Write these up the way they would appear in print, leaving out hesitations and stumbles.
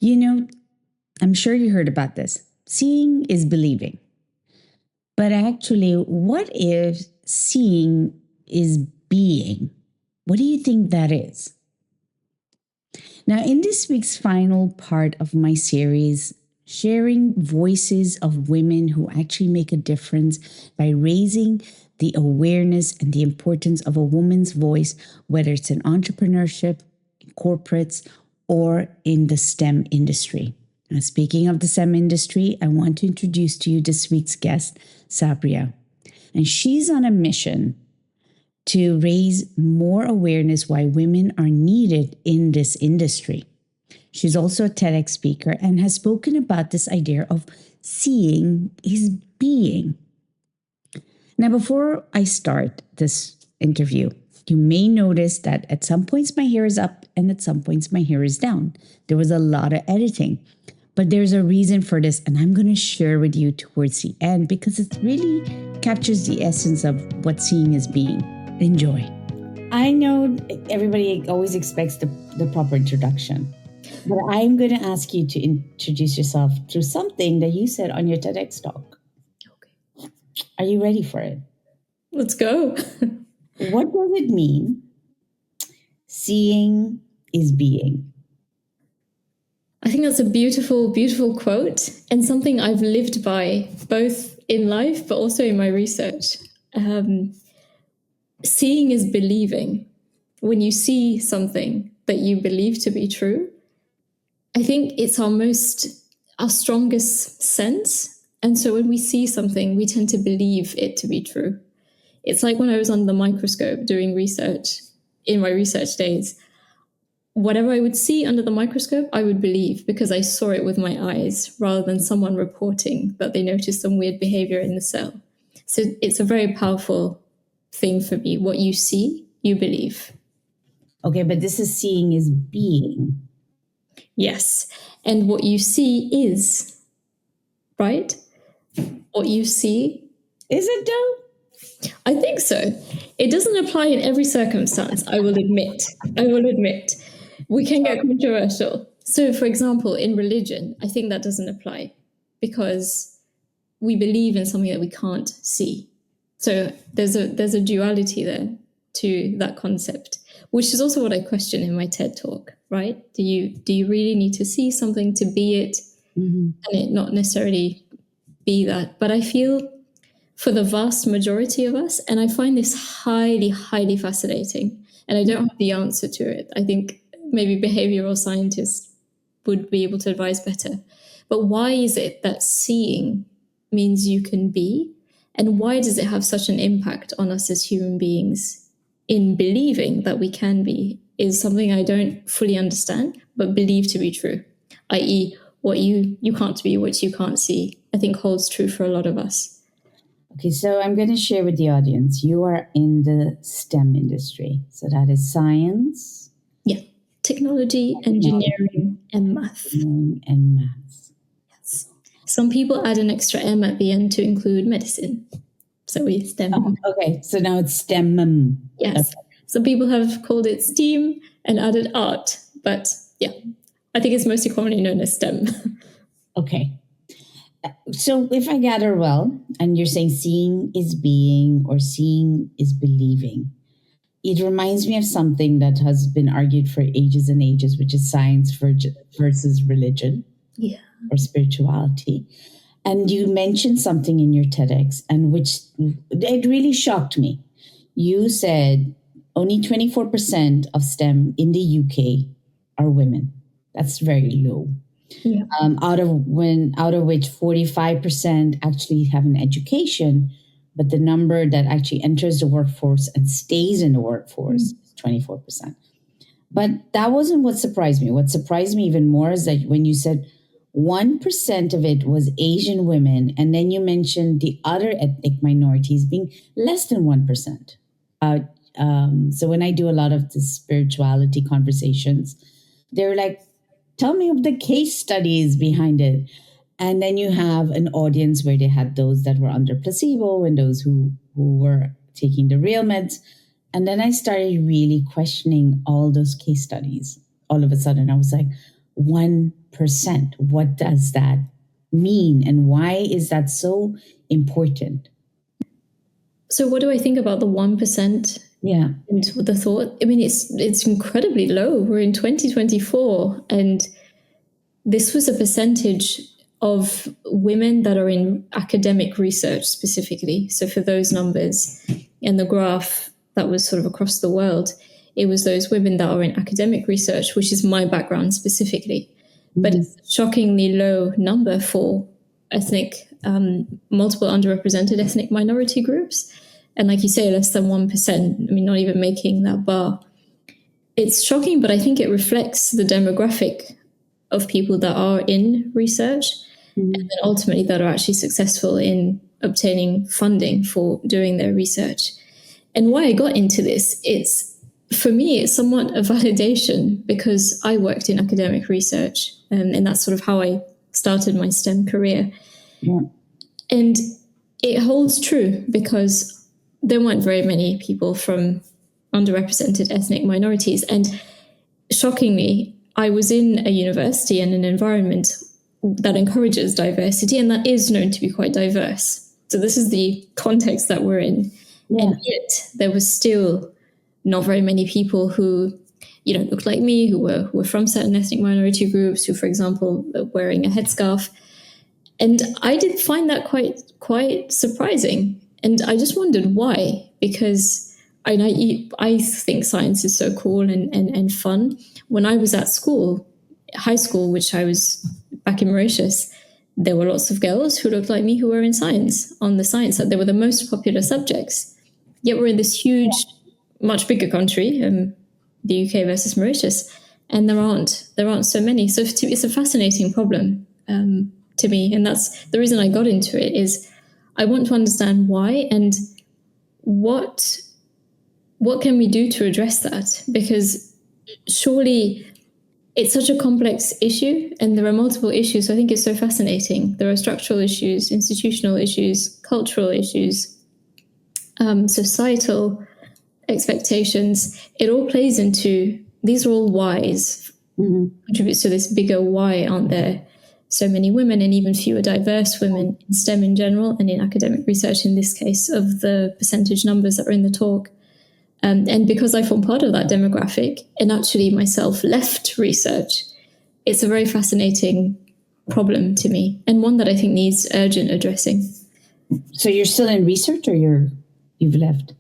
You know, I'm sure you heard about this. Seeing is believing. But actually, what if seeing is being? What do you think that is? Now, in this week's final part of my series, sharing voices of women who actually make a difference by raising the awareness and the importance of a woman's voice, whether it's in entrepreneurship, corporates, or in the STEM industry. Now, speaking of the STEM industry, I want to introduce to you this week's guest, Sabrya. And she's on a mission to raise more awareness why women are needed in this industry. She's also a TEDx speaker and has spoken about this idea of seeing is being. Now, before I start this interview, you may notice that at some points my hair is up and at some points my hair is down. There was a lot of editing, but there's a reason for this, and I'm going to share with you towards the end because it really captures the essence of what seeing is being. Enjoy. I know everybody always expects the proper introduction, but I'm going to ask you to introduce yourself through something that you said on your TEDx talk. Okay. Are you ready for it? Let's go. What does it mean? Seeing is being. I think that's a beautiful, beautiful quote and something I've lived by both in life, but also in my research. Seeing is believing. When you see something that you believe to be true, I think it's our strongest sense. And so when we see something, we tend to believe it to be true. It's like when I was under the microscope doing research in my research days, whatever I would see under the microscope, I would believe because I saw it with my eyes rather than someone reporting that they noticed some weird behavior in the cell. So it's a very powerful thing for me. What you see, you believe. Okay, but this is seeing is being. Yes. And what you see is, right? What you see. Is it though? I think so. It doesn't apply in every circumstance, I will admit. We can get controversial. So, for example, in religion, I think that doesn't apply because we believe in something that we can't see. So there's a duality there to that concept, which is also what I question in my TED talk, right? Do you really need to see something to be it, and it not necessarily be that? But I feel for the vast majority of us, and I find this highly, highly fascinating, and I don't have the answer to it. I think maybe behavioral scientists would be able to advise better. But why is it that seeing means you can be? And why does it have such an impact on us as human beings in believing that we can be is something I don't fully understand, but believe to be true, i.e. what you can't be, what you can't see, I think holds true for a lot of us. Okay, so I'm going to share with the audience, you are in the STEM industry. So that is science. Yeah, technology, engineering, and math. And maths. Yes. Some people add an extra M at the end to include medicine. So we STEM. Oh, okay, so now it's STEM. Yes. Okay. Some people have called it STEAM and added art. But yeah, I think it's mostly commonly known as STEM. Okay. So if I gather well, and you're saying seeing is being or seeing is believing, it reminds me of something that has been argued for ages and ages, which is science versus religion, or spirituality. And you mentioned something in your TEDx, and which it really shocked me. You said only 24% of STEM in the UK are women. That's very low. Yeah. Out of which 45% actually have an education, but the number that actually enters the workforce and stays in the workforce is 24%. But that wasn't what surprised me. What surprised me even more is that when you said 1% of it was Asian women, and then you mentioned the other ethnic minorities being less than 1%. So when I do a lot of the spirituality conversations, they're like, tell me of the case studies behind it. And then you have an audience where they had those that were under placebo and those who were taking the real meds. And then I started really questioning all those case studies. All of a sudden, I was like, 1%. What does that mean? And why is that so important? So what do I think about the 1%? Yeah. And the thought, I mean, it's incredibly low. We're in 2024, and this was a percentage of women that are in academic research specifically. So for those numbers and the graph that was sort of across the world, it was those women that are in academic research, which is my background specifically. Mm-hmm. But it's a shockingly low number for multiple underrepresented ethnic minority groups. And like you say, less than 1%, I mean, not even making that bar. It's shocking, but I think it reflects the demographic of people that are in research, mm-hmm. and then ultimately that are actually successful in obtaining funding for doing their research. And why I got into this, for me, it's somewhat a validation because I worked in academic research, and that's sort of how I started my STEM career. Yeah. And it holds true because there weren't very many people from underrepresented ethnic minorities. And shockingly, I was in a university and an environment that encourages diversity, and that is known to be quite diverse. So this is the context that we're in. Yeah. And yet there was still not very many people who, looked like me, who were from certain ethnic minority groups, who, for example, were wearing a headscarf. And I did find that quite surprising. And I just wondered why, because I think science is so cool and fun. When I was at school, high school, which I was back in Mauritius, there were lots of girls who looked like me who were in science, on the science side. They were the most popular subjects. Yet we're in this huge, much bigger country, the UK versus Mauritius, and there aren't so many. So it's a fascinating problem to me, and that's the reason I got into it. Is I want to understand why and what can we do to address that? Because surely it's such a complex issue, and there are multiple issues. So I think it's so fascinating. There are structural issues, institutional issues, cultural issues, societal expectations. It all plays into, these are all whys, mm-hmm. contributes to this bigger why aren't there so many women and even fewer diverse women in STEM in general and in academic research in this case of the percentage numbers that are in the talk. And because I form part of that demographic and actually myself left research, it's a very fascinating problem to me and one that I think needs urgent addressing. So you're still in research or you've left?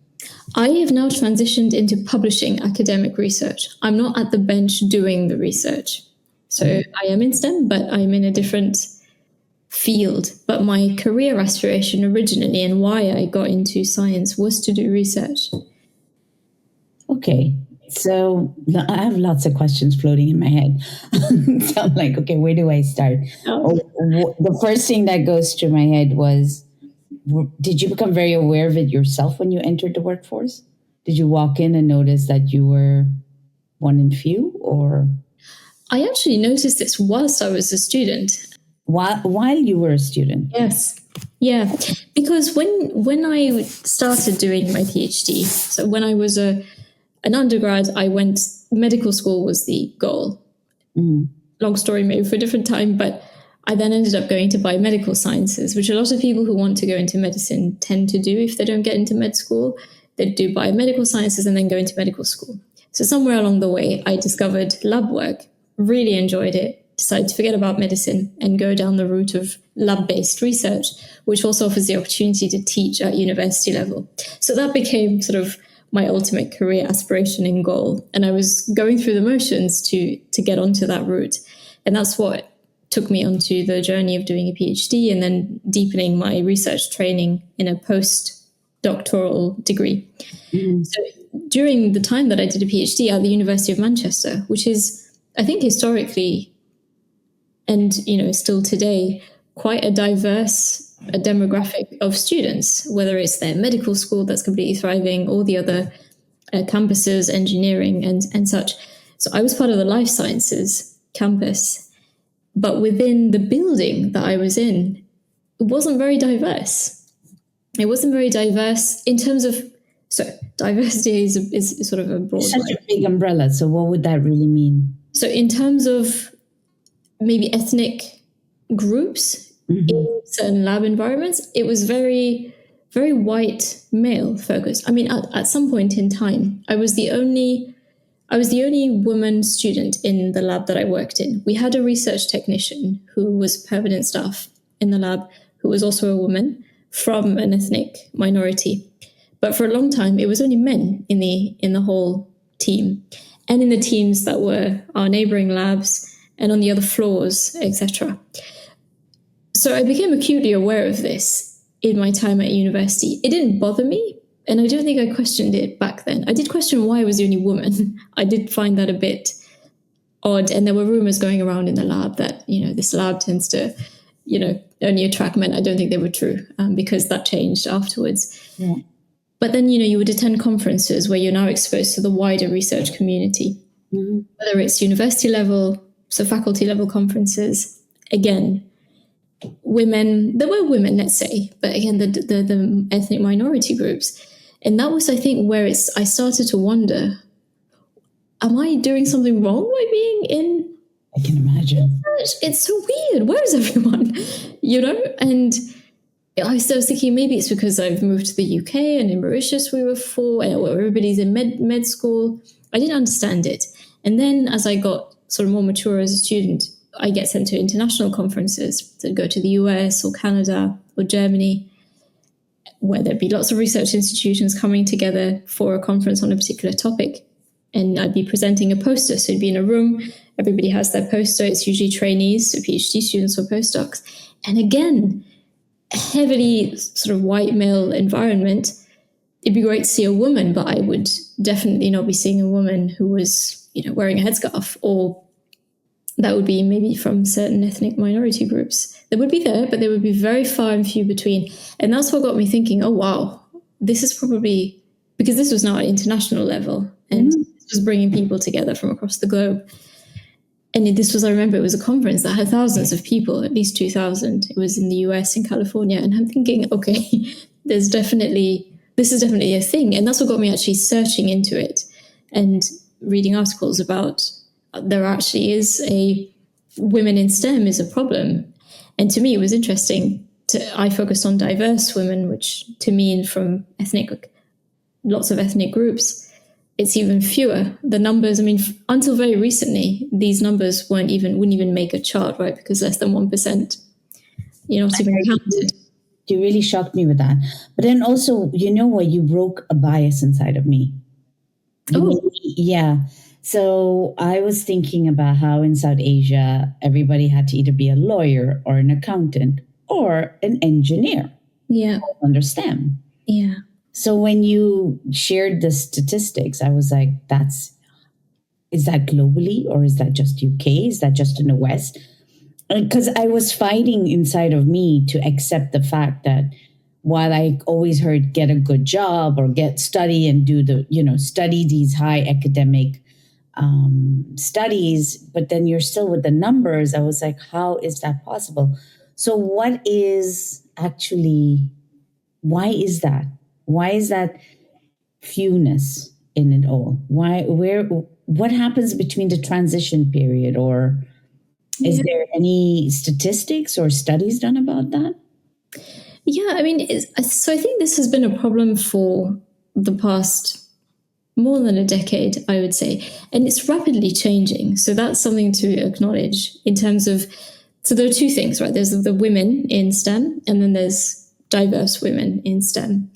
I have now transitioned into publishing academic research. I'm not at the bench doing the research. So I am in STEM, but I'm in a different field. But my career aspiration originally and why I got into science was to do research. Okay. So I have lots of questions floating in my head. So I'm like, okay, where do I start? The first thing that goes through my head was, did you become very aware of it yourself when you entered the workforce? Did you walk in and notice that you were one in few, or? I actually noticed this whilst I was a student. While you were a student? Yes. Yeah. Because when I started doing my PhD, so when I was an undergrad, medical school was the goal. Mm-hmm. Long story maybe for a different time, but I then ended up going to biomedical sciences, which a lot of people who want to go into medicine tend to do if they don't get into med school. They do biomedical sciences and then go into medical school. So somewhere along the way, I discovered lab work, really enjoyed it, decided to forget about medicine and go down the route of lab-based research, which also offers the opportunity to teach at university level. So that became sort of my ultimate career aspiration and goal. And I was going through the motions to get onto that route. And that's what took me onto the journey of doing a PhD and then deepening my research training in a postdoctoral degree. Mm-hmm. So during the time that I did a PhD at the University of Manchester, which is, I think historically and still today, quite a diverse demographic of students, whether it's their medical school that's completely thriving or the other campuses, engineering and such. So I was part of the life sciences campus. But within the building that I was in, it wasn't very diverse. It wasn't very diverse in terms of, so diversity is sort of a broad Such a big umbrella. So what would that really mean? So in terms of maybe ethnic groups in certain lab environments, it was very, very white male focused. I mean, at some point in time, I was the only woman student in the lab that I worked in. We had a research technician who was permanent staff in the lab, who was also a woman from an ethnic minority. But for a long time, it was only men in the whole team, and in the teams that were our neighboring labs and on the other floors, etc. So I became acutely aware of this in my time at university. It didn't bother me, and I don't think I questioned it back then. I did question why I was the only woman. I did find that a bit odd, and there were rumors going around in the lab that, this lab tends to, only attract men. I don't think they were true, because that changed afterwards. Yeah. But then, you would attend conferences where you're now exposed to the wider research community, whether it's university level, so faculty level conferences. Again, women, there were women, let's say, but again, the ethnic minority groups. And that was, I think, where I started to wonder, am I doing something wrong by being in? I can imagine. It's so weird. Where is everyone? And I was thinking maybe it's because I've moved to the UK, and in Mauritius we were 4, and everybody's in med school. I didn't understand it. And then as I got sort of more mature as a student, I get sent to international conferences to go to the US or Canada or Germany, where there'd be lots of research institutions coming together for a conference on a particular topic. And I'd be presenting a poster. So it'd be in a room, everybody has their poster. It's usually trainees, so PhD students or postdocs. And again, a heavily sort of white male environment. It'd be great to see a woman, but I would definitely not be seeing a woman who was, wearing a headscarf, or that would be maybe from certain ethnic minority groups. They would be there, but they would be very far and few between. And that's what got me thinking, oh, wow, this is probably, because this was now at international level, and this was bringing people together from across the globe. And this was, I remember, it was a conference that had thousands of people, at least 2,000. It was in the US, in California. And I'm thinking, okay, this is definitely a thing. And that's what got me actually searching into it and reading articles about there actually is women in STEM is a problem. And to me, it was interesting. I focused on diverse women, which to me, from lots of ethnic groups, it's even fewer. The numbers, until very recently, these numbers wouldn't even make a chart, right? Because less than 1%, not even counted. You really shocked me with that. But then also, you broke a bias inside of me. Yeah. So I was thinking about how in South Asia, everybody had to either be a lawyer or an accountant or an engineer. Yeah. Understand. Yeah. So when you shared the statistics, I was like, is that globally, or is that just UK? Is that just in the West? Because I was fighting inside of me to accept the fact that while I always heard get a good job or study and do study these high academic studies, but then you're still with the numbers. I was like, how is that possible? So why is that? Why is that fewness in it all? What happens between the transition period, or is there any statistics or studies done about that? Yeah, so I think this has been a problem for the past more than a decade, I would say, and it's rapidly changing. So that's something to acknowledge in terms of, so there are two things, right? There's the women in STEM, and then there's diverse women in STEM.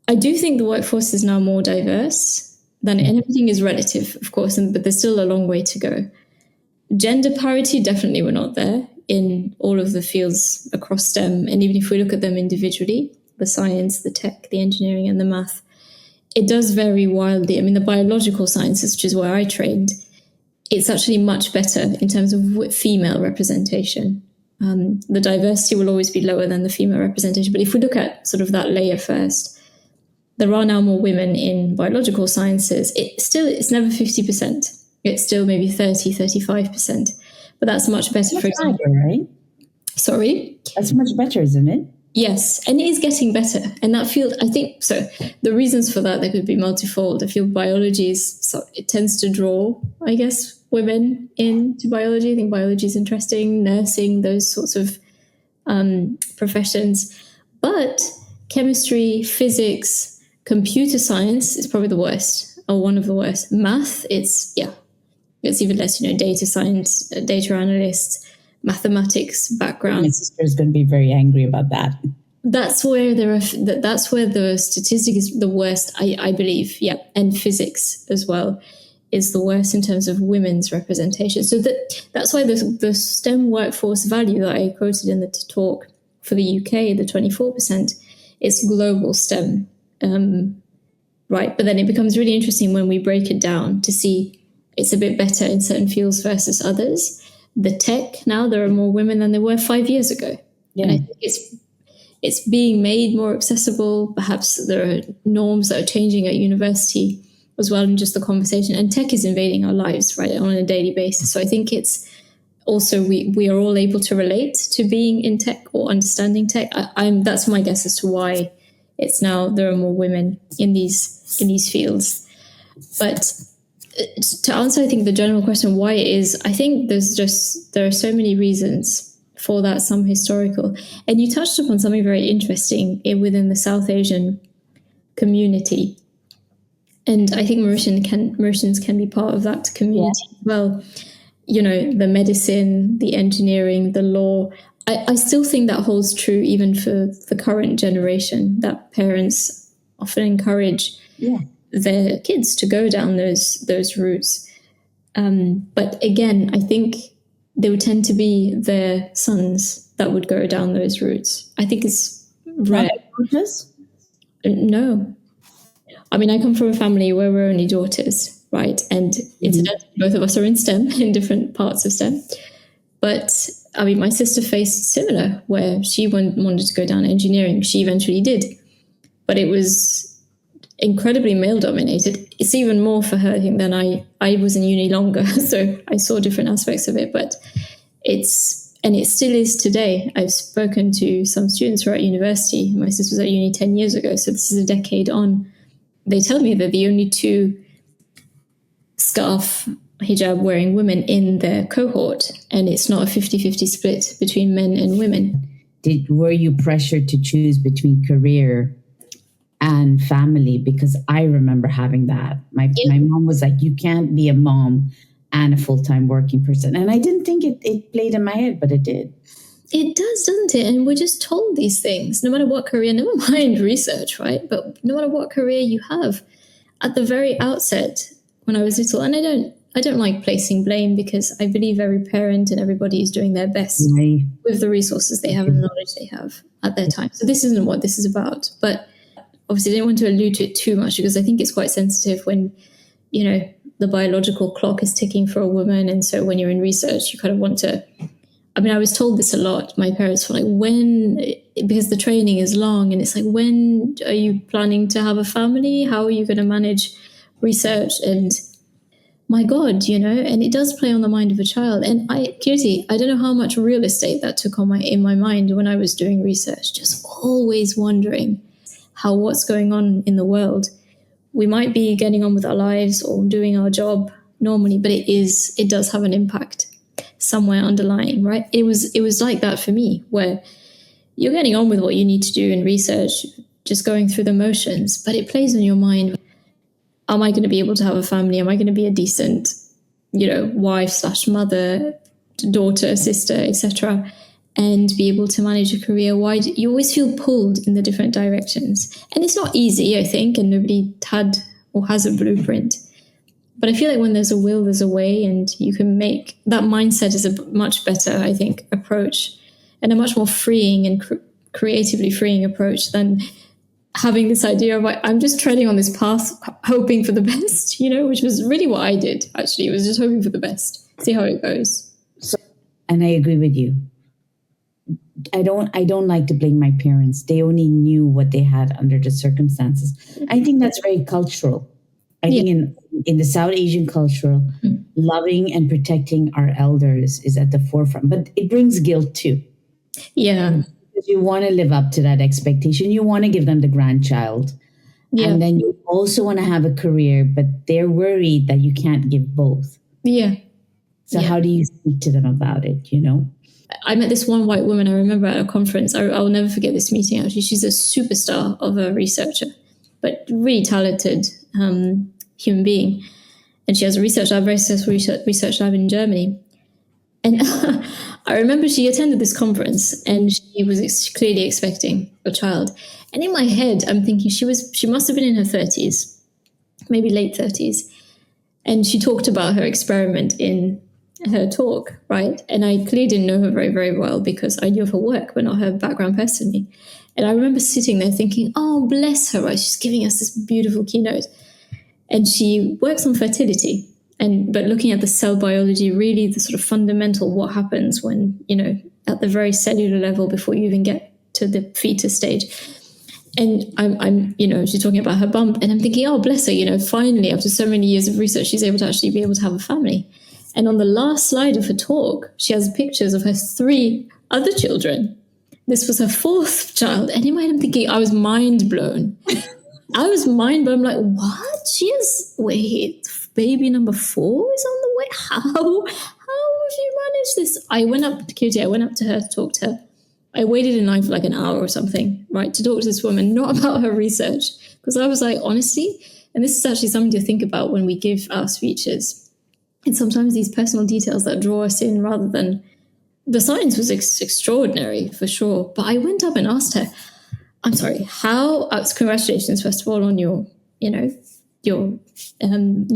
I do think the workforce is now more diverse and everything is relative, of course, but there's still a long way to go. Gender parity, definitely we're not there in all of the fields across STEM. And even if we look at them individually, the science, the tech, the engineering, and the math, it does vary wildly. The biological sciences, which is where I trained, it's actually much better in terms of female representation. The diversity will always be lower than the female representation. But if we look at sort of that layer first, there are now more women in biological sciences. It's never 50%. It's still maybe 30, 35%. But that's much better, for example. Higher, right? Sorry? That's much better, isn't it? Yes, and it is getting better. And that field, I think, so the reasons for that, they could be multifold. I feel biology it tends to draw, I guess, women into biology. I think biology is interesting, nursing, those sorts of professions. But chemistry, physics, computer science is probably the worst, or one of the worst. Math, it's even less, data science, data analysts, mathematics background. My sister's going to be very angry about that. That's where that's where the statistic is the worst, I believe. Yeah, and physics as well is the worst in terms of women's representation. So that's why the STEM workforce value that I quoted in the talk for the UK, the 24%, is global STEM, right? But then it becomes really interesting when we break it down to see it's a bit better in certain fields versus others. The tech, now there are more women than there were 5 years ago. Yeah. And I think it's being made more accessible. Perhaps there are norms that are changing at university as well, and just the conversation. And tech is invading our lives, right, on a daily basis. So I think it's also we are all able to relate to being in tech or understanding tech. That's my guess as to why it's now there are more women in these fields. But to answer, I think, the general question why it is, I think there are so many reasons for that, some historical. And you touched upon something very interesting within the South Asian community. And I think Mauritians can be part of that community as well. The medicine, the engineering, the law. I still think that holds true even for the current generation, that parents often encourage their kids to go down those routes. But again, I think they would tend to be their sons that would go down those routes. I think it's rare. No. I mean, I come from a family where we're only daughters, right? And incidentally, both of us are in STEM, in different parts of STEM. But I mean, my sister faced similar, where she wanted to go down engineering. She eventually did. But it was incredibly male-dominated. It's even more for her, I think, than I was in uni longer, so I saw different aspects of it. But it still is today. I've spoken to some students who are at university. My sister was at uni 10 years ago, so this is a decade on. They tell me they're the only two scarf hijab-wearing women in their cohort, and it's not a 50-50 split between men and women. Were you pressured to choose between career and family? Because I remember having that. My mom was like, you can't be a mom and a full-time working person. And I didn't think it played in my head, but it did. It does, doesn't it? And we're just told these things, no matter what career, never mind research, right? But no matter what career you have, at the very outset, when I was little, and I don't like placing blame, because I believe every parent and everybody is doing their best with the resources they have and the knowledge they have at their time. So this isn't what this is about. But obviously I didn't want to allude to it too much, because I think it's quite sensitive when, the biological clock is ticking for a woman. And so when you're in research, you kind of want to, I mean, I was told this a lot. My parents were like, because the training is long, and it's like, when are you planning to have a family? How are you going to manage research? And my God, and it does play on the mind of a child. And I don't know how much real estate that took in my mind when I was doing research, just always wondering how what's going on in the world. We might be getting on with our lives or doing our job normally, but it does have an impact somewhere underlying, right? It was like that for me, where you're getting on with what you need to do in research, just going through the motions, but it plays on your mind. Am I going to be able to have a family? Am I going to be a decent, wife/mother, daughter, sister, etc., and be able to manage a career? Why you always feel pulled in the different directions, and it's not easy, I think, and nobody had or has a blueprint. But I feel like when there's a will, there's a way, and you can make that mindset is a much better, I think, approach, and a much more freeing and creatively freeing approach than having this idea of, I'm just treading on this path, hoping for the best, which was really what I did, actually. It was just hoping for the best, see how it goes. And I agree with you. I don't like to blame my parents. They only knew what they had under the circumstances. I think that's very cultural. I think in the South Asian culture, loving and protecting our elders is at the forefront, but it brings guilt too. Yeah. because you want to live up to that expectation. You want to give them the grandchild. Yeah. And then you also want to have a career, but they're worried that you can't give both. Yeah. So how do you speak to them about it, I met this one white woman I remember at a conference. I'll never forget this meeting, actually. She's a superstar of a researcher, but really talented human being. And she has a research lab, very successful research lab in Germany. And I remember she attended this conference and she was clearly expecting a child. And in my head, I'm thinking she must have been in her 30s, maybe late 30s. And she talked about her experiment in her talk, right? And I clearly didn't know her very, very well because I knew of her work, but not her background personally. And I remember sitting there thinking, oh, bless her, right? She's giving us this beautiful keynote. And she works on fertility, but looking at the cell biology, really the sort of fundamental what happens when, at the very cellular level before you even get to the fetus stage. And I'm she's talking about her bump, and I'm thinking, oh, bless her, finally, after so many years of research, she's able to have a family. And on the last slide of her talk, she has pictures of her 3 other children. This was her 4th child. And in my head, I'm thinking, I was mind blown. I'm like, what? Baby number 4 is on the way? How have you managed this? I went up to her to talk to her. I waited in line for like an hour or something, right, to talk to this woman, not about her research. Because I was like, honestly, and this is actually something to think about when we give our speeches. And sometimes these personal details that draw us in rather than the science was extraordinary for sure. But I went up and asked her, I'm sorry, congratulations, first of all, on your new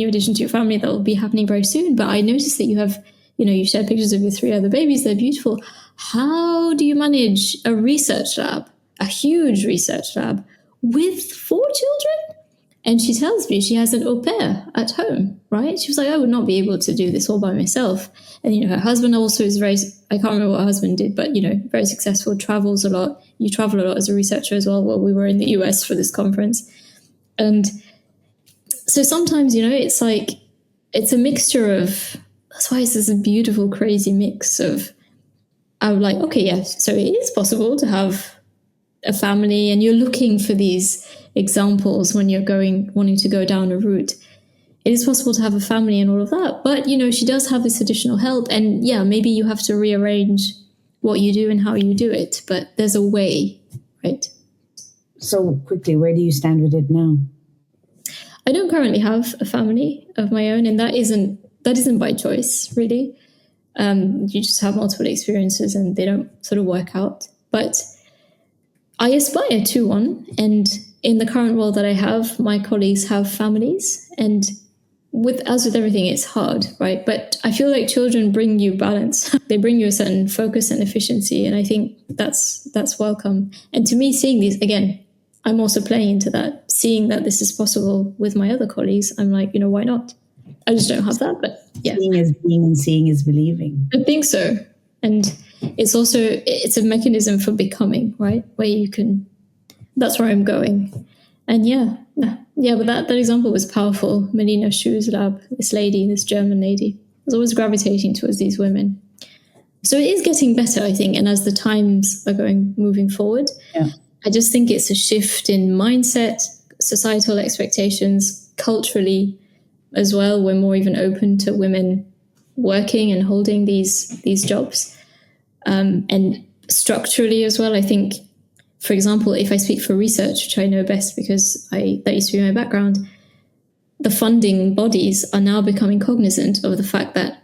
addition to your family that will be happening very soon. But I noticed that you have, you shared pictures of your 3 other babies. They're beautiful. How do you manage a research lab, a huge research lab with 4 children? And she tells me she has an au pair at home, right? She was like, I would not be able to do this all by myself. And, her husband also is I can't remember what her husband did, but, very successful, travels a lot. You travel a lot as a researcher as well. Well, we were in the US for this conference. And so sometimes, it's like, it's a mixture of, that's why it's this beautiful, crazy mix of, I'm like, okay, yes. So it is possible to have a family, and you're looking for these examples when you're wanting to go down a route. It is possible to have a family and all of that, but she does have this additional help, and maybe you have to rearrange what you do and how you do it, but there's a way, right? So quickly, where do you stand with it now? I don't currently have a family of my own, and that isn't by choice, really. You just have multiple experiences and they don't sort of work out. But I aspire to one, and in the current role that I have, my colleagues have families, and as with everything, it's hard, right? But I feel like children bring you balance. They bring you a certain focus and efficiency, and I think that's welcome. And to me, seeing these, again, I'm also playing into that, seeing that this is possible with my other colleagues. I'm like, why not? I just don't have that, but yeah. Seeing is being and seeing is believing. I think so. And it's a mechanism for becoming, right? Where that's where I'm going. And but that example was powerful. Melina Schu's lab, this German lady, was always gravitating towards these women. So it is getting better, I think. And as the times are moving forward, I just think it's a shift in mindset, societal expectations, culturally as well. We're more even open to women working and holding these jobs. And structurally as well, I think, for example, if I speak for research, which I know best because that used to be my background, the funding bodies are now becoming cognizant of the fact that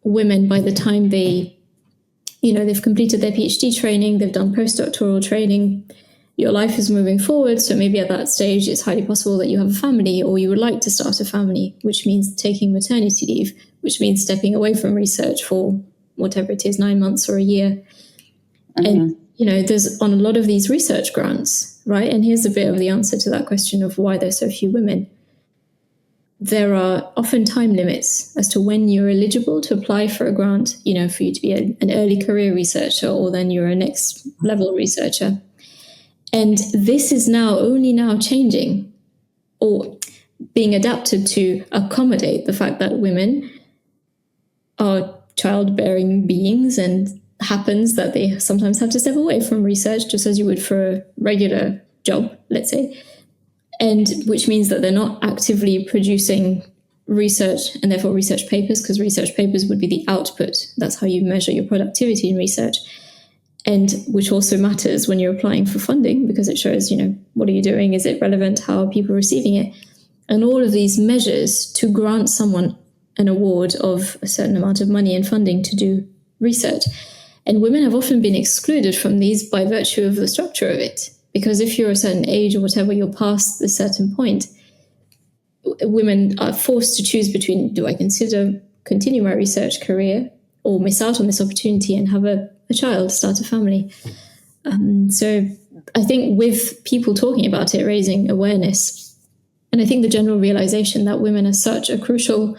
women, by the time they've completed their PhD training, they've done postdoctoral training, your life is moving forward. So maybe at that stage, it's highly possible that you have a family or you would like to start a family, which means taking maternity leave, which means stepping away from research for whatever it is, 9 months or a year. And, there's on a lot of these research grants, right? And here's a bit of the answer to that question of why there's so few women. There are often time limits as to when you're eligible to apply for a grant, for you to be an early career researcher, or then you're a next level researcher. And this is only now changing or being adapted to accommodate the fact that women are childbearing beings and happens that they sometimes have to step away from research, just as you would for a regular job, let's say, and which means that they're not actively producing research and therefore research papers, because research papers would be the output. That's how you measure your productivity in research, and which also matters when you're applying for funding, because it shows, what are you doing? Is it relevant? How are people receiving it? And all of these measures to grant someone an award of a certain amount of money and funding to do research. And women have often been excluded from these by virtue of the structure of it. Because if you're a certain age or whatever, you're past a certain point, women are forced to choose between, do I continue my research career or miss out on this opportunity and have a child, start a family? So I think with people talking about it, raising awareness, and I think the general realization that women are such a crucial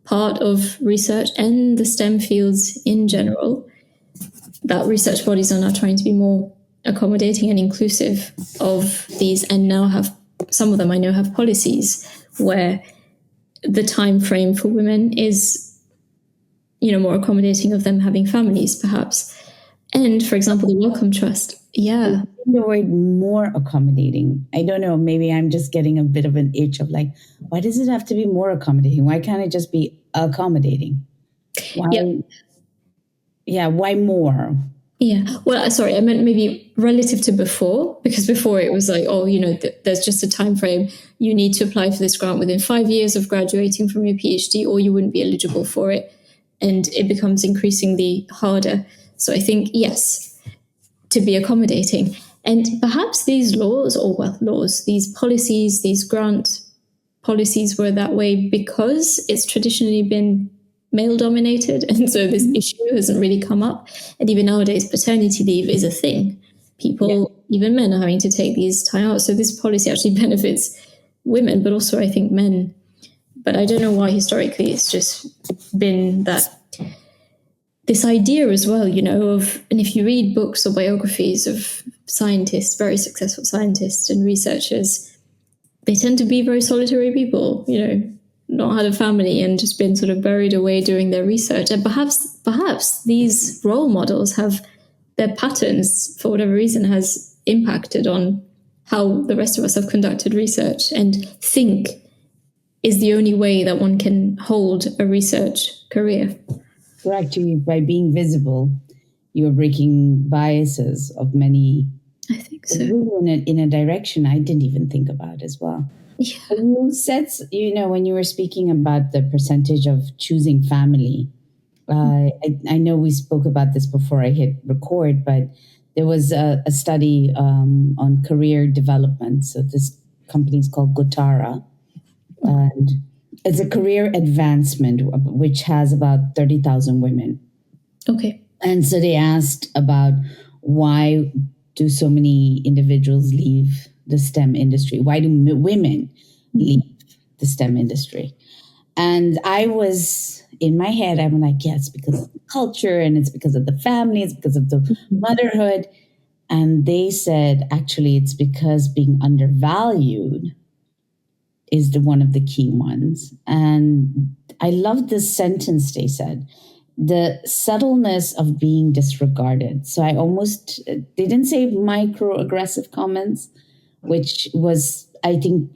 part of research and the STEM fields in general, that research bodies are now trying to be more accommodating and inclusive of these, and now some of them I know have policies where the time frame for women is, more accommodating of them having families, perhaps. And for example, the Wellcome Trust. Yeah. The word more accommodating. I don't know. Maybe I'm just getting a bit of an itch of like, why does it have to be more accommodating? Why can't it just be accommodating? Why? Yeah. Why more? Yeah. Well, sorry, I meant maybe relative to before, because before it was like, there's just a time frame. You need to apply for this grant within 5 years of graduating from your PhD, or you wouldn't be eligible for it. And it becomes increasingly harder. So I think, yes, to be accommodating. And perhaps these these policies, these grant policies were that way because it's traditionally been male dominated. And so this issue hasn't really come up. And even nowadays, paternity leave is a thing. Even men are having to take these time out. So this policy actually benefits women, but also I think men. But I don't know why historically it's just been that this idea as well, and if you read books or biographies of scientists, very successful scientists and researchers, they tend to be very solitary people, not had a family and just been sort of buried away doing their research. And perhaps these role models have their patterns, for whatever reason, has impacted on how the rest of us have conducted research and think is the only way that one can hold a research career. Correct. By being visible, you're breaking biases of many. I think so. In a direction I didn't even think about as well. Yeah. You said, when you were speaking about the percentage of choosing family, I know we spoke about this before I hit record, but there was a study on career development. So this company is called Gotara, and it's a career advancement, which has about 30,000 women. Okay. And so they asked about why do so many individuals leave the STEM industry? Why do women leave the STEM industry? And I was, in my head, I'm like, yeah, it's because of the culture and it's because of the family, it's because of the motherhood. And they said, actually, it's because being undervalued is one of the key ones. And I love this sentence they said, the subtleness of being disregarded. So they didn't say microaggressive comments, which was, I think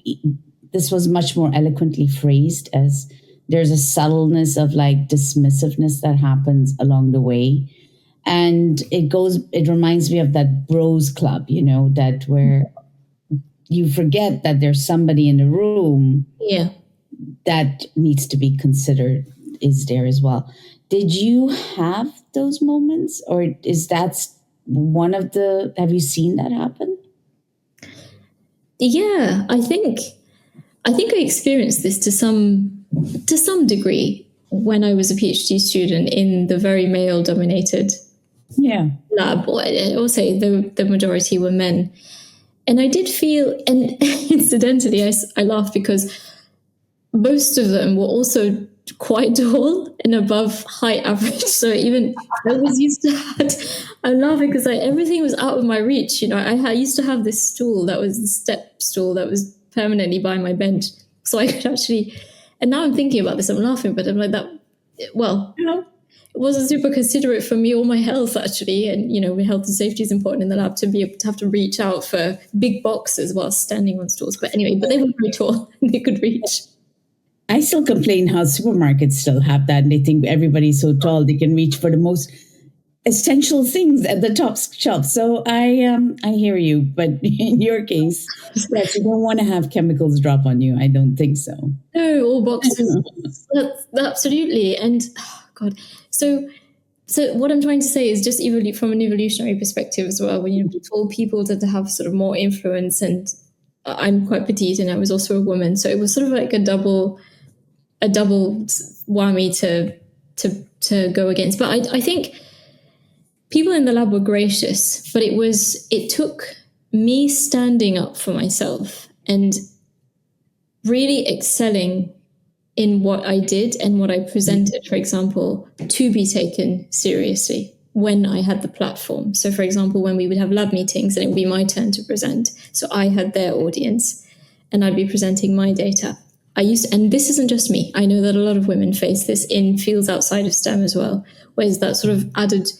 this was much more eloquently phrased as there's a subtleness of like dismissiveness that happens along the way. And it reminds me of that bros club, that where you forget that there's somebody in the room that needs to be considered is there as well. Did you have those moments, or is that one of have you seen that happen? Yeah, I think I experienced this to some degree when I was a PhD student in the very male dominated lab. I will say the majority were men. And I did feel, and incidentally, I laughed because most of them were also quite tall and above height average. So even I was used to I'm laughing because everything was out of my reach. I used to have this stool that was the step stool that was permanently by my bench. So I could actually, and now I'm thinking about this, I'm laughing, but I'm like that, well, wasn't super considerate for me or my health, actually. And, health and safety is important in the lab, to be able to have to reach out for big boxes while standing on stools. But anyway, they were very tall. They could reach. I still complain how supermarkets still have that, and they think everybody's so tall they can reach for the most essential things at the top shelf. So I hear you, but in your case, yes, you don't want to have chemicals drop on you. I don't think so. No, all boxes. Absolutely. And God, so what I'm trying to say is just from an evolutionary perspective as well. When tall people tend to have sort of more influence, and I'm quite petite, and I was also a woman, so it was sort of like a double whammy to go against. But I think people in the lab were gracious, but it took me standing up for myself and really excelling in what I did and what I presented, for example, to be taken seriously when I had the platform. So, for example, when we would have lab meetings and it would be my turn to present, so I had their audience and I'd be presenting my data. And this isn't just me, I know that a lot of women face this in fields outside of STEM as well, whereas that sort of added,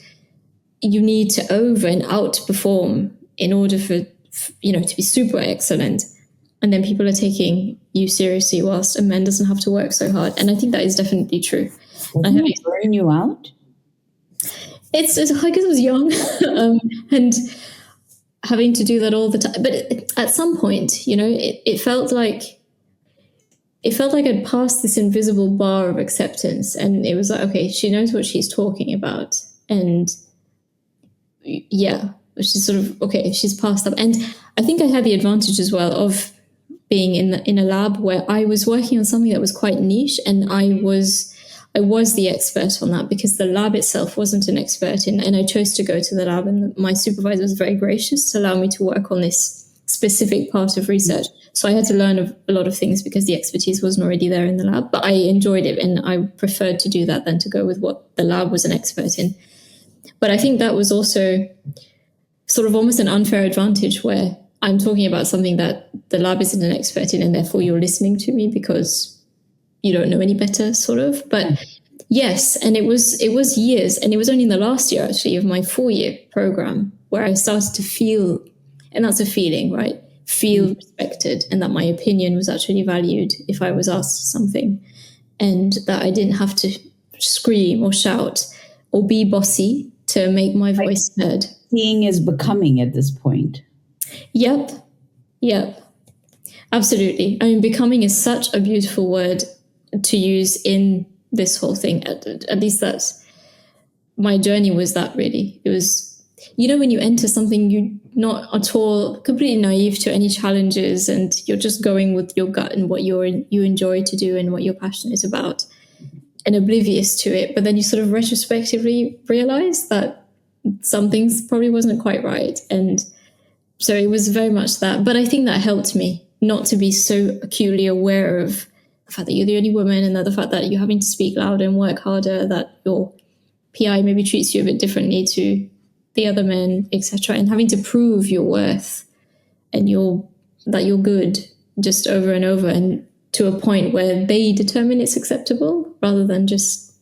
you need to over and outperform in order for to be super excellent. And then people are taking you seriously whilst a man doesn't have to work so hard. And I think that is definitely true. Doesn't it burn you out? It's I guess I was young and having to do that all the time. But at some point, it felt like I'd passed this invisible bar of acceptance. And it was like, okay, she knows what she's talking about. And yeah, she's sort of, okay, she's passed up. And I think I had the advantage as well of being in a lab where I was working on something that was quite niche, and I was the expert on that because the lab itself wasn't an expert in, and I chose to go to the lab, and my supervisor was very gracious to allow me to work on this specific part of research. So I had to learn a lot of things because the expertise wasn't already there in the lab, but I enjoyed it and I preferred to do that than to go with what the lab was an expert in. But I think that was also sort of almost an unfair advantage where I'm talking about something that the lab isn't an expert in, and therefore you're listening to me because you don't know any better, sort of. But yes, and it was years, and it was only in the last year actually of my 4-year program where I started to feel, and that's a feeling, right? Feel respected, and that my opinion was actually valued if I was asked something, and that I didn't have to scream or shout or be bossy to make my voice heard. Seeing is becoming at this point. Yep. Absolutely. I mean, becoming is such a beautiful word to use in this whole thing. At least that's my journey, was that really. It was, when you enter something, you're not at all completely naive to any challenges, and you're just going with your gut and what you enjoy to do and what you're passionate about, and oblivious to it. But then you sort of retrospectively realize that some things probably wasn't quite right. And so it was very much that. But I think that helped me not to be so acutely aware of the fact that you're the only woman, and that the fact that you're having to speak louder and work harder, that your PI maybe treats you a bit differently to the other men, etc., and having to prove your worth and that you're good just over and over, and to a point where they determine it's acceptable rather than just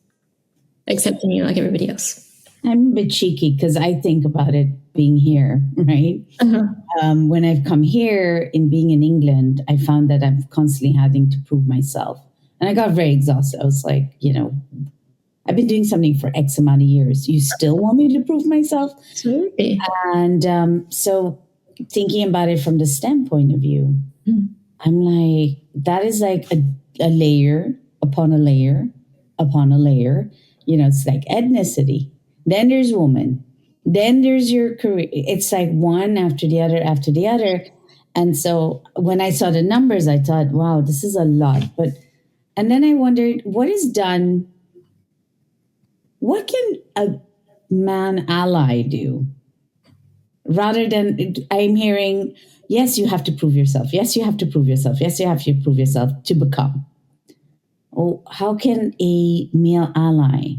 accepting you like everybody else. I'm a bit cheeky because I think about it being here, right? Uh-huh. When I've come here, in being in England, I found that I'm constantly having to prove myself. And I got very exhausted. I was like, I've been doing something for X amount of years. You still want me to prove myself? Absolutely. And so thinking about it from the STEM point of view, I'm like, that is like a layer upon a layer upon a layer. It's like ethnicity. Then there's woman. Then there's your career. It's like one after the other after the other. And so when I saw the numbers, I thought, wow, this is a lot. And then I wondered, what can a man ally do? Rather than, I'm hearing, yes, you have to prove yourself. Yes, you have to prove yourself. Yes, you have to prove yourself to become. Oh, how can a male ally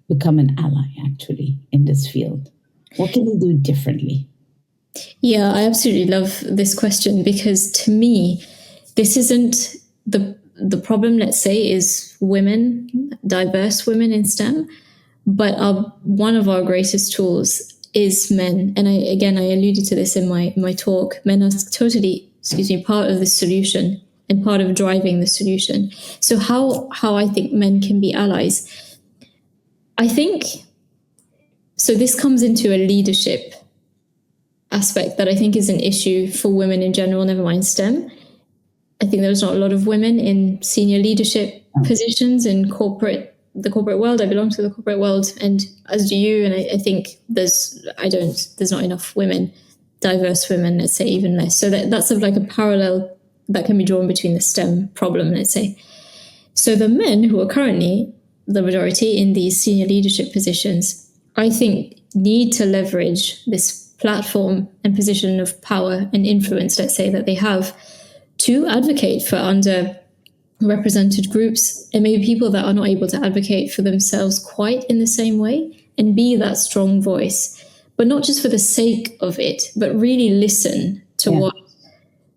become an ally, actually, in this field? What can we do differently? Yeah, I absolutely love this question, because to me, this isn't the problem, let's say, is women, diverse women in STEM, but one of our greatest tools is men. And I alluded to this in my talk. Men are totally, part of the solution and part of driving the solution. So how I think men can be allies, I think, so this comes into a leadership aspect that I think is an issue for women in general, never mind STEM. I think there's not a lot of women in senior leadership positions in the corporate world. I belong to the corporate world, and as do you. And I think there's not enough women, diverse women, let's say, even less. So that's sort of like a parallel that can be drawn between the STEM problem, let's say. So the men who are currently the majority in these senior leadership positions, I think, need to leverage this platform and position of power and influence, let's say, that they have to advocate for underrepresented groups and maybe people that are not able to advocate for themselves quite in the same way, and be that strong voice, but not just for the sake of it, but really listen to what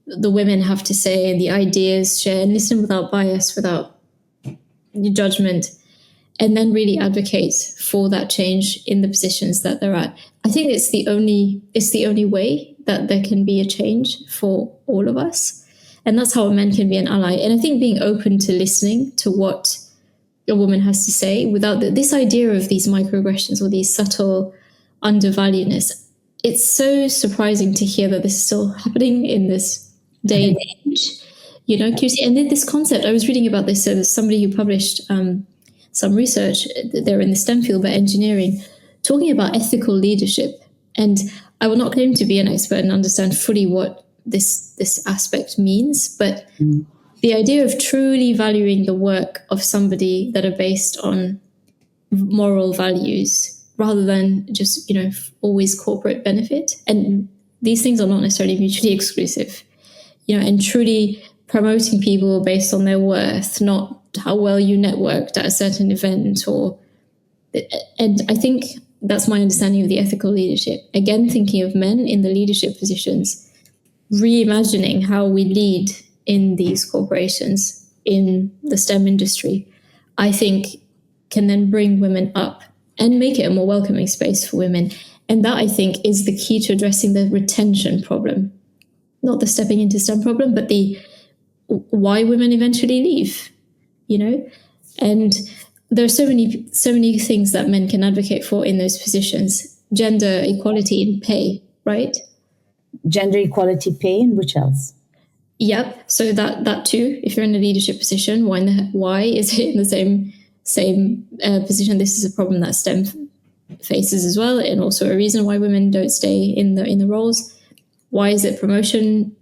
the women have to say and the ideas shared, and listen without bias, without judgment, and then really advocate for that change in the positions that they're at. I think it's the only way that there can be a change for all of us. And that's how men can be an ally. And I think being open to listening to what a woman has to say without this idea of these microaggressions or these subtle undervaluedness. It's so surprising to hear that this is still happening in this day and age. And then this concept, I was reading about this, there's somebody who published some research, they're in the STEM field, but engineering, talking about ethical leadership. And I will not claim to be an expert and understand fully what this aspect means, but the idea of truly valuing the work of somebody that are based on moral values rather than just, always corporate benefit. And these things are not necessarily mutually exclusive, and truly promoting people based on their worth, not how well you networked at a certain event and I think that's my understanding of the ethical leadership. Again, thinking of men in the leadership positions, reimagining how we lead in these corporations, in the STEM industry, I think can then bring women up and make it a more welcoming space for women. And that, I think, is the key to addressing the retention problem, not the stepping into STEM problem, but the why women eventually leave, And there are so many things that men can advocate for in those positions. Gender equality in pay, right? Gender equality pay, and which else? Yep. So that too. If you're in a leadership position, why is it in the same position? This is a problem that STEM faces as well, and also a reason why women don't stay in the roles. Why is it promotion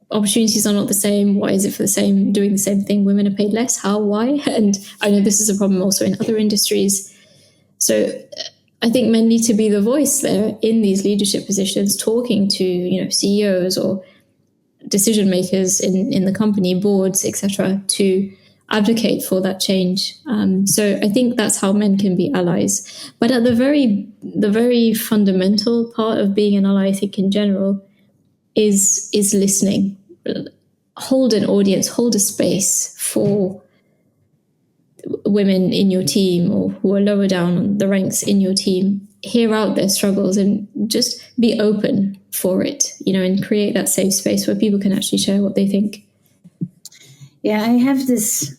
opportunities are not the same? Why is it for doing the same thing, women are paid less? How? Why? And I know this is a problem also in other industries. So I think men need to be the voice there in these leadership positions, talking to CEOs or decision makers in the company, boards, etc., to advocate for that change. So I think that's how men can be allies. But at the very fundamental part of being an ally, I think in general, is listening. Hold an audience, hold a space for women in your team or who are lower down on the ranks in your team. Hear out their struggles and just be open for it, and create that safe space where people can actually share what they think. Yeah, I have this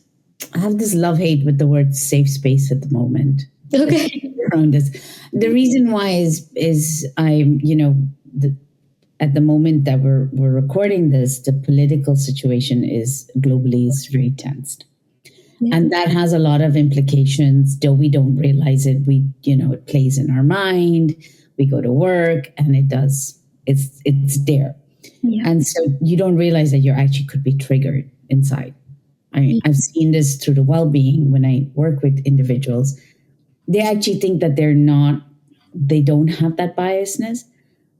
love-hate with the word safe space at the moment. Okay. Around this. The reason why is I'm, at the moment that we're recording this, the political situation is globally very tensed. Yeah. And that has a lot of implications, though we don't realize it. It plays in our mind. We go to work and it's there. Yeah. And so you don't realize that you actually could be triggered inside. I mean, I've seen this through the well-being when I work with individuals. They actually think that they don't have that biasness,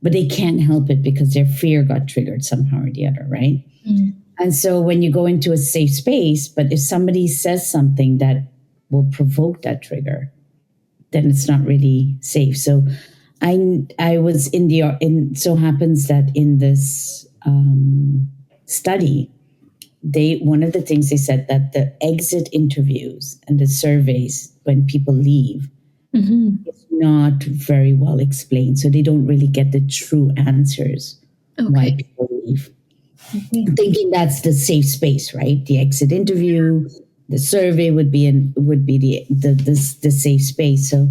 but they can't help it because their fear got triggered somehow or the other, right? Mm. And so when you go into a safe space, but if somebody says something that will provoke that trigger, then it's not really safe. So I was so happens that in this study, one of the things they said, that the exit interviews and the surveys when people leave is not very well explained. So they don't really get the true answers why people leave. Thinking that's the safe space, right? The exit interview, the survey would be the safe space. So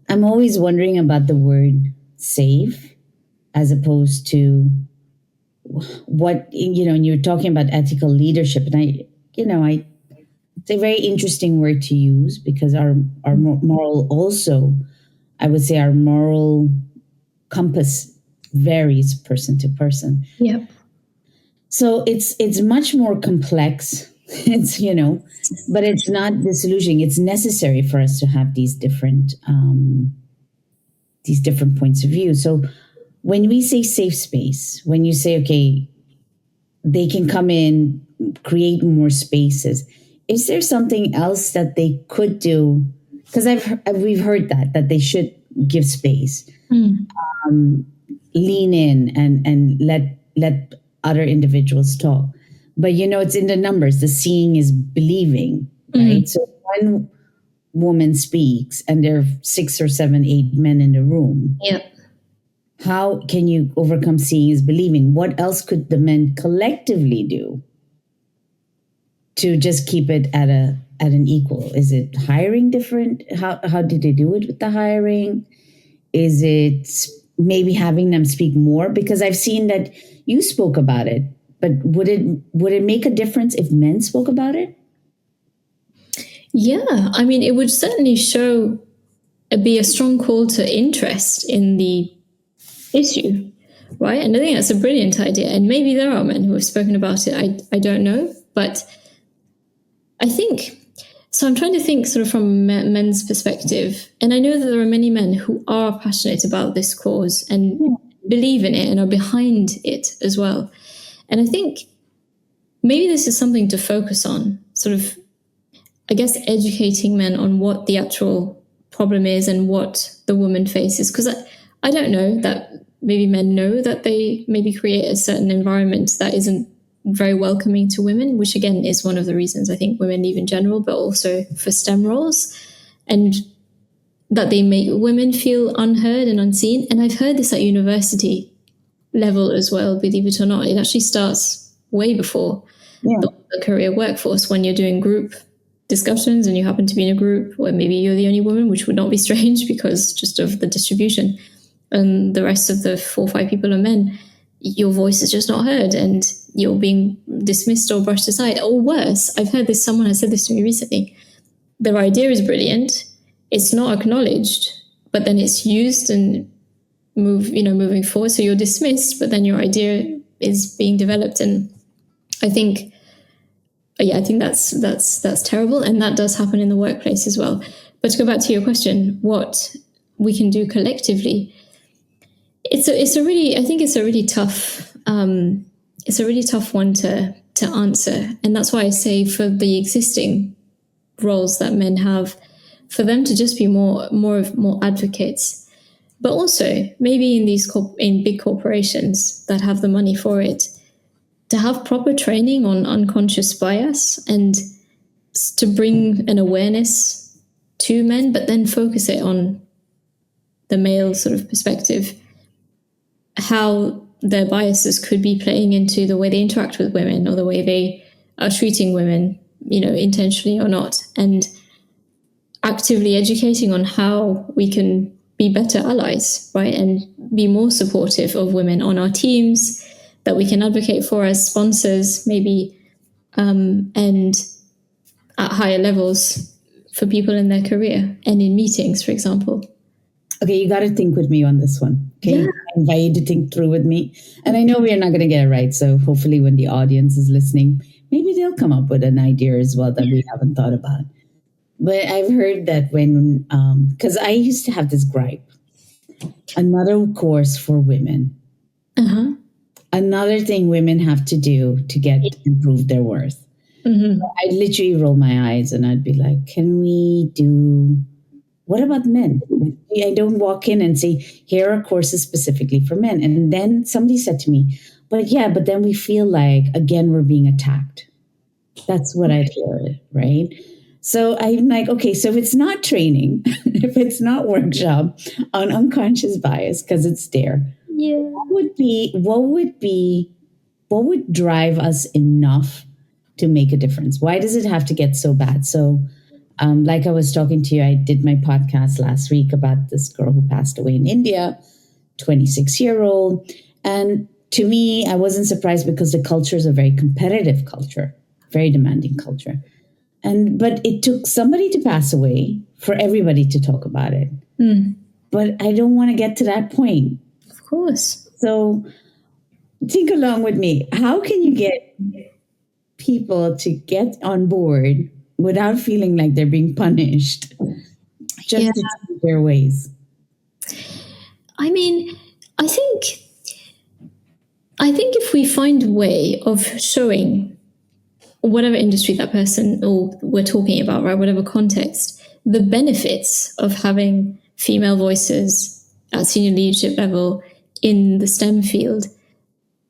I'm always wondering about the word safe as opposed to what, and you're talking about ethical leadership, and it's a very interesting word to use, because our moral also, I would say, our moral compass varies person to person. Yeah. So it's much more complex. It's but it's not disillusioning. It's necessary for us to have these different points of view. So when we say safe space, when you say, okay, they can come in, create more spaces, is there something else that they could do? Because we've heard that they should give space, lean in, and let other individuals talk. But it's in the numbers. The seeing is believing, right? So one woman speaks, and there are 6 or 7, 8 men in the room. Yeah. How can you overcome seeing is believing? What else could the men collectively do to just keep it at an equal? Is it hiring different? How did they do it with the hiring? Is it maybe having them speak more? Because I've seen that you spoke about it, but would it make a difference if men spoke about it? Yeah, I mean, it would certainly be a strong call to interest in the issue, right? And I think that's a brilliant idea. And maybe there are men who have spoken about it. I don't know, but I think so. I'm trying to think sort of from men's perspective, and I know that there are many men who are passionate about this cause and believe in it and are behind it as well. And I think maybe this is something to focus on, sort of, I guess, educating men on what the actual problem is and what the woman faces. Because I don't know that maybe men know that they maybe create a certain environment that isn't very welcoming to women, which again is one of the reasons I think women leave in general, but also for STEM roles, and that they make women feel unheard and unseen. And I've heard this at university level as well, believe it or not. It actually starts way before the career workforce, when you're doing group discussions and you happen to be in a group where maybe you're the only woman, which would not be strange because just of the distribution, and the rest of the 4 or 5 people are men. Your voice is just not heard and you're being dismissed or brushed aside. Or worse, I've heard this, someone has said this to me recently. Their idea is brilliant. It's not acknowledged, but then it's used and moving forward. So you're dismissed, but then your idea is being developed. And I think that's terrible. And that does happen in the workplace as well. But to go back to your question, what we can do collectively, it's a really tough one to answer. And that's why I say, for the existing roles that men have, for them to just be more advocates, but also maybe in big corporations that have the money for it, to have proper training on unconscious bias and to bring an awareness to men, but then focus it on the male sort of perspective, how their biases could be playing into the way they interact with women or the way they are treating women, intentionally or not, and actively educating on how we can be better allies, right? And be more supportive of women on our teams, that we can advocate for as sponsors, maybe, and at higher levels for people in their career and in meetings, for example. Okay, you got to think with me on this one. Okay, I invite you to think through with me. And I know we are not going to get it right. So hopefully when the audience is listening, maybe they'll come up with an idea as well that we haven't thought about. But I've heard that when, because I used to have this gripe, another course for women, another thing women have to do to improve their worth. I'd literally roll my eyes and I'd be like, what about men? I don't walk in and say, here are courses specifically for men. And then somebody said to me, but then we feel like, again, we're being attacked. That's what I'd hear, right? So I'm like, okay, so if it's not training, if it's not workshop on unconscious bias, because it's there, Yeah. what would drive us enough to make a difference? Why does it have to get so bad? So, like I was talking to you, I did my podcast last week about this girl who passed away in India, 26-year-old. And to me, I wasn't surprised because the culture is a very competitive culture, very demanding culture. But it took somebody to pass away for everybody to talk about it. But I don't want to get to that point. Of course. So think along with me. How can you get people to get on board without feeling like they're being punished just to change their ways? I mean, I think if we find a way of showing whatever industry that person or we're talking about, right, whatever context, the benefits of having female voices at senior leadership level in the STEM field,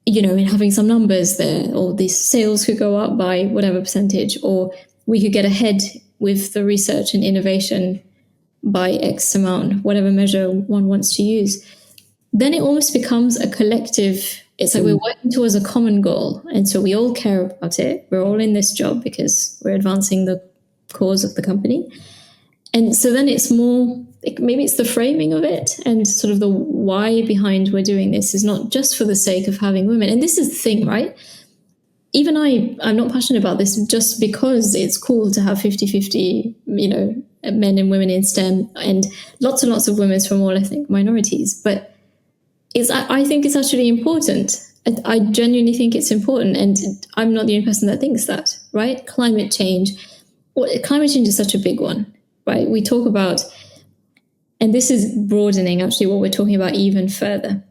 you know, in having some numbers there, or these sales could go up by whatever percentage, or we could get ahead with the research and innovation by X amount, whatever measure one wants to use, then it almost becomes a collective. It's like we're working towards a common goal. And so we all care about it. We're all in this job because we're advancing the cause of the company. And so then it's more, maybe it's the framing of it and sort of the why behind we're doing this is not just for the sake of having women. And this is the thing, right? Even I'm not passionate about this just because it's cool to have 50-50, you know, men and women in STEM and lots of women from all ethnic minorities. But I think it's actually important. I genuinely think it's important. And I'm not the only person that thinks that, right? Climate change is such a big one, right? We talk about, and this is broadening actually what we're talking about even further.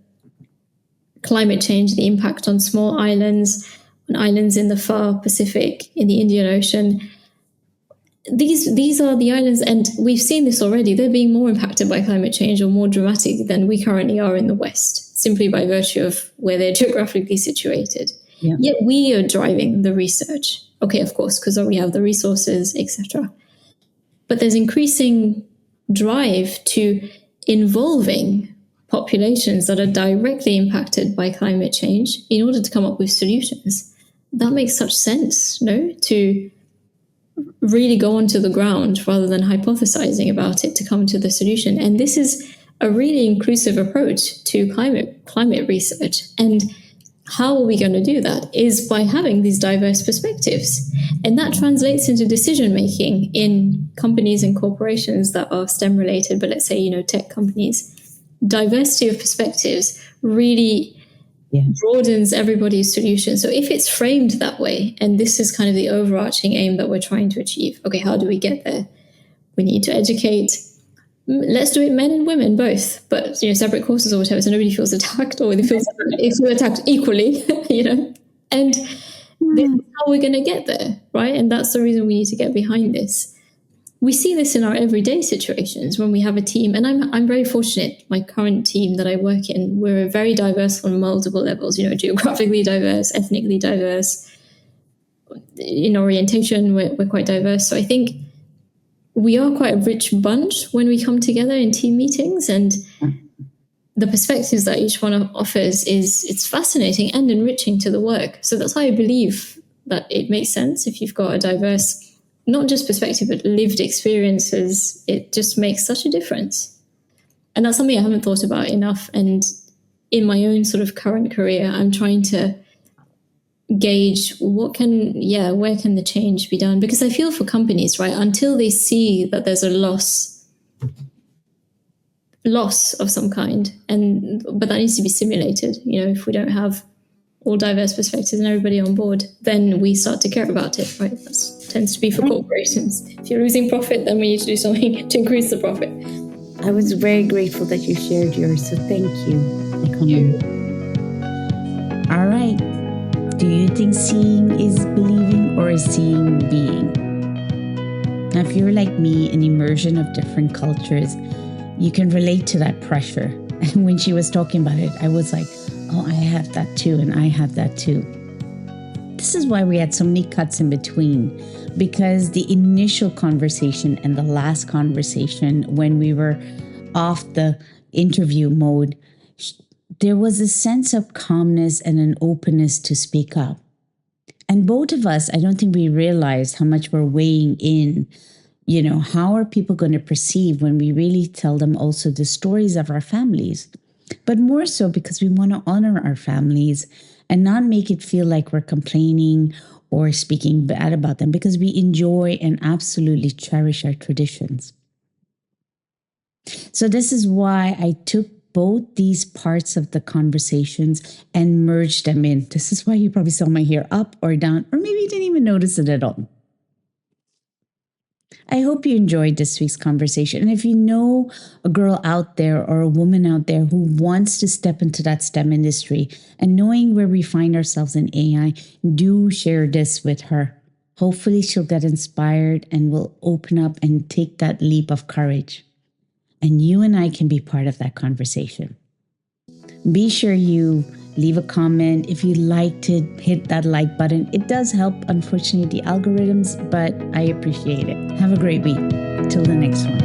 Climate change, the impact on small islands, on islands in the far Pacific, in the Indian Ocean. These are the islands, and we've seen this already. They're being more impacted by climate change or more dramatic than we currently are in the West, simply by virtue of where they're geographically situated. Yeah. Yet we are driving the research. Okay, of course, because we have the resources, etc. But there's increasing drive to involving populations that are directly impacted by climate change in order to come up with solutions. That makes such sense, no? To really go onto the ground rather than hypothesizing about it to come to the solution. And this is a really inclusive approach to climate research. And how are we going to do that is by having these diverse perspectives. And that translates into decision making in companies and corporations that are STEM related, but let's say, you know, tech companies. Diversity of perspectives really broadens everybody's solution. So if it's framed that way, and this is kind of the overarching aim that we're trying to achieve, okay, how do we get there? We need to educate. Let's do it men and women both, but, you know, separate courses or whatever, so nobody feels attacked or they feel attacked equally, you know. And this is how we're going to get there, right? And that's the reason we need to get behind this. We see this in our everyday situations when we have a team, and I'm very fortunate. My current team that I work in, we're very diverse on multiple levels, you know, geographically diverse, ethnically diverse. In orientation, we're quite diverse. So I think we are quite a rich bunch when we come together in team meetings, and the perspectives that each one offers it's fascinating and enriching to the work. So that's why I believe that it makes sense if you've got a diverse, not just perspective, but lived experiences. It just makes such a difference. And that's something I haven't thought about enough. And in my own sort of current career, I'm trying to gauge where can the change be done? Because I feel for companies, right, until they see that there's a loss of some kind, but that needs to be simulated. You know, if we don't have all diverse perspectives and everybody on board, then we start to care about it, right? That tends to be for corporations. If you're losing profit, then we need to do something to increase the profit. I was very grateful that you shared yours, so thank you. All right. Do you think seeing is believing or is seeing being? Now, if you're like me, an immersion of different cultures, you can relate to that pressure. And when she was talking about it, I was like, oh, I have that too, and I have that too. This is why we had so many cuts in between, because the initial conversation and the last conversation, when we were off the interview mode, there was a sense of calmness and an openness to speak up. And both of us, I don't think we realized how much we're weighing in. How are people going to perceive when we really tell them also the stories of our families? But more so because we want to honor our families and not make it feel like we're complaining or speaking bad about them, because we enjoy and absolutely cherish our traditions. So this is why I took both these parts of the conversations and merged them in. This is why you probably saw my hair up or down, or maybe you didn't even notice it at all. I hope you enjoyed this week's conversation. And if you know a girl out there or a woman out there who wants to step into that STEM industry, and knowing where we find ourselves in AI, do share this with her. Hopefully she'll get inspired and will open up and take that leap of courage. And you and I can be part of that conversation. Be sure you leave a comment. If you liked it, hit that like button. It does help, unfortunately, the algorithms, but I appreciate it. Have a great week. Till the next one.